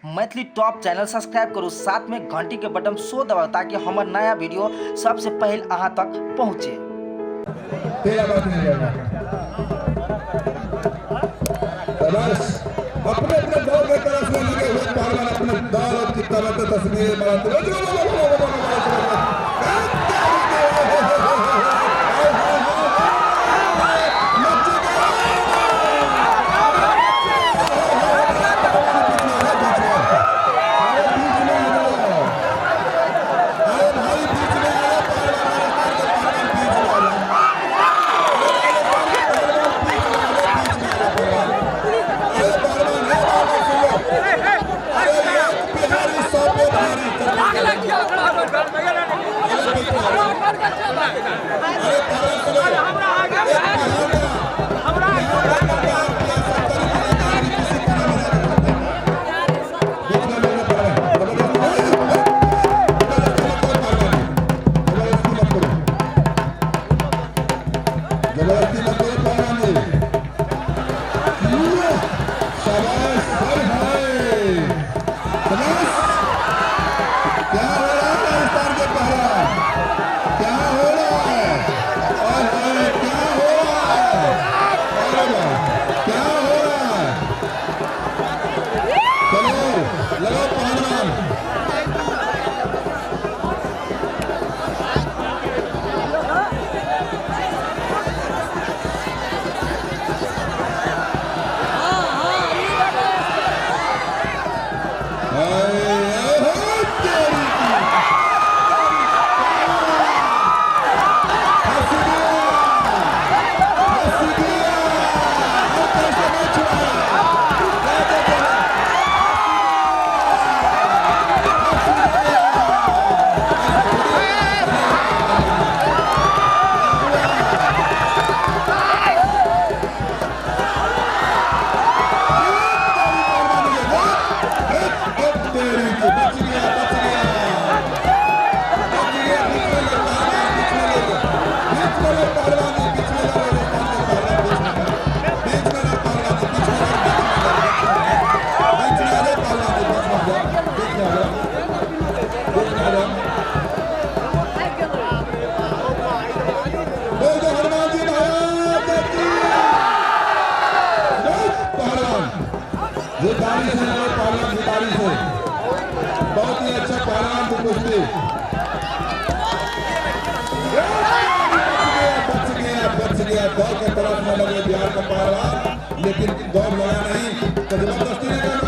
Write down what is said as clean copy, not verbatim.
Maithili top channel subscribe करू, साथ में घंटी के बटन सो दबाओ ताकि हमारा नया वीडियो सबसे पहले अहाँ तक पहुँचे। तेरा बात नहीं जाएगा। अपने अपने दौर के तरफ में लगे हुए पहलवान अपने दौलत की तरफ तस्वीरें बनाते बहुत ही अच्छा पहलवान कुश्ती बच गया दौड़ के तरफ में लगे बिहार का पहलवान, लेकिन दौड़ लगा नहीं तो जबरदस्ती